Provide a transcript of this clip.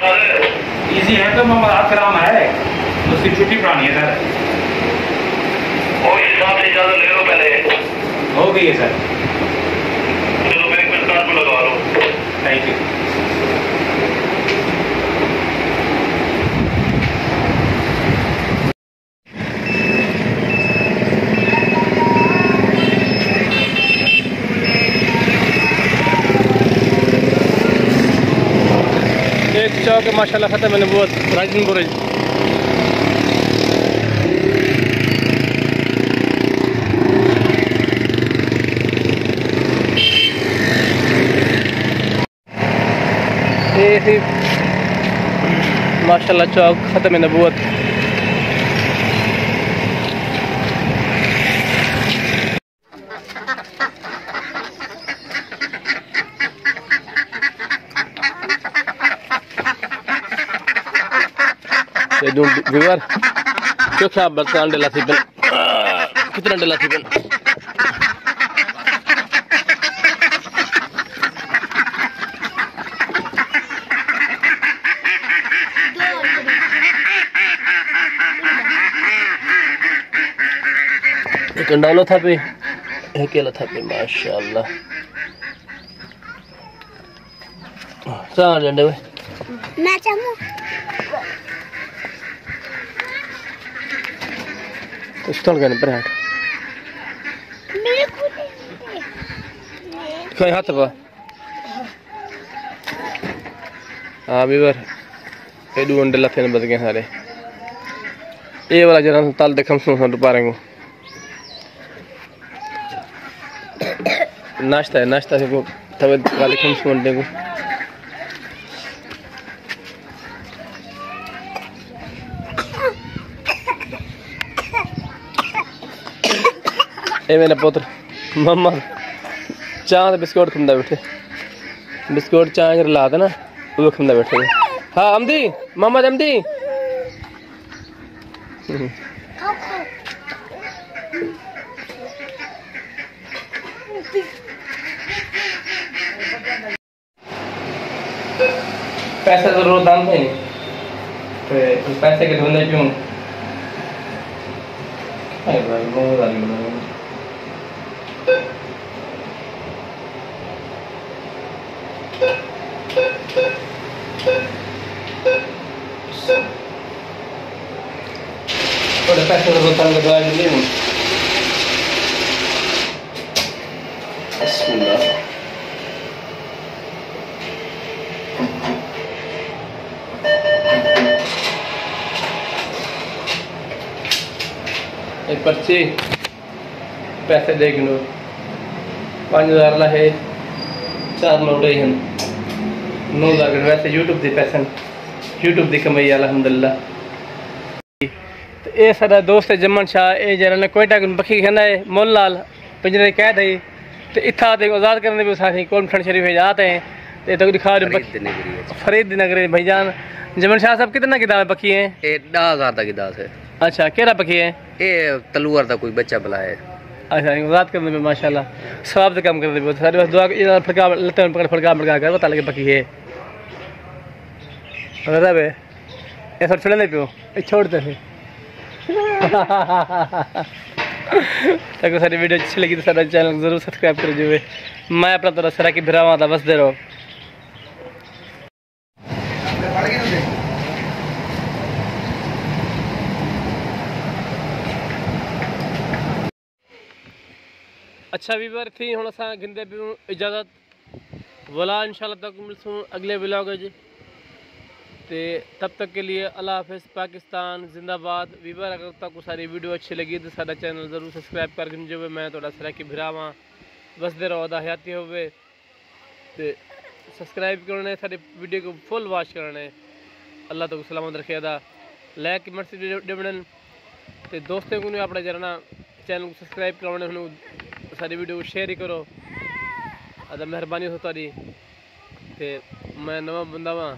Easy है तो मोहम्मद कराम है, उसकी छुट्टी पुरानी है सर। और हिसाब से इजाजत ले लो पहले। हो गई है सर। चलो मैं एक मिनट कार को लगा लो। Thank you. एक चौक माशाल्लाह ख़त्म है नबूवत राजन बुर्ज। ये माशाल्लाह चौक ख़त्म है नबूवत। व्यूअर क्या बर्तन डला थी बन कितना डला थी बन कंडालो था पे अकेला था पे माशाल्लाह। सार डंडे वे मैं चाहूं स्थल गए पर हाथ मेरे को कोई हाथ पा हाँ व्यूअर एडू अंडे लथे ने बच गए सारे। ये वाला जरा ताल देखम सुन पा रहे हो। नाश्ता है, नाश्ता से को तवे वाले कम सुन दे को ए मेरा पुत्र मम्मा चाह बिस्कुट खंदा बैठे, बिस्कुट चाह ला देना वो खंदा बैठे। हाँ अमदी मोहम्मद अमदी पैसा तो रोज दाम थे नहीं तो पैसे के ढूंढने क्यों भाई बहुत आ रही थोड़े पैसे तो रोज दाम के दवाई मिली नहीं। एक पर्ची पैसे देख लो 5000 ला है 4 नोट हैं 9000 वैसे यूट्यूब के पैसे यूट्यूब की कमाई अलहमदुलिल्लाह। तो ये सारा दोस्त है जमन शाह ये जरा ने कोयटा बखी कहना है मोल लाल पिंजरे कैद है तो इतना आज़ाद करने भी साथी कोटखंड शरीफ जाते हैं तो दिखा फरीद नगर भाईजान जमन शाह साहब कितना किताब बखी हैं? 10,000 का किताब है। अच्छा केरा बखी है? ये तलवार का कोई बच्चा बुला है। अच्छा आज़ाद करने में माशाल्लाह सवाब तो कम करने में सारे बस दुआ फड़का लते पकड़ फड़का कर बता लगे बकी है रब है ये सब छोड़ने पियो छोड़ते थे। सारी वीडियो अच्छी लगी तो सारा चैनल जरूर सब्सक्राइब कर जो। मैं अपना तरह सरा की भिरावा था बस दे रहो। अच्छा व्यूअर थी हुण असां गिंदे पियूं इजाज़त वला इंशाल्लाह तक मिलसूं अगले व्लॉग जी। तो तब तक के लिए अल्लाह हाफिज़ पाकिस्तान जिंदाबाद। व्यूअर अगर तक सारी वीडियो अच्छी लगी तो सारा चैनल जरूर सब्सक्राइब कर जो। मैं थोड़ा सरा की भिरावां बसते रहो दा हयाती होवे तो सब्सक्राइब करने सारी वीडियो को फुल वॉच करने अल्लाह तो सलामत रखे दा लाइक मर्सी डिवडन तो दोस्तों को अपने जरा चैनल को सब्सक्राइब करने सारी वीडियो को शेयर ही करो अदा मेहरबानी हो तारी। मैं नवा बंदा वहाँ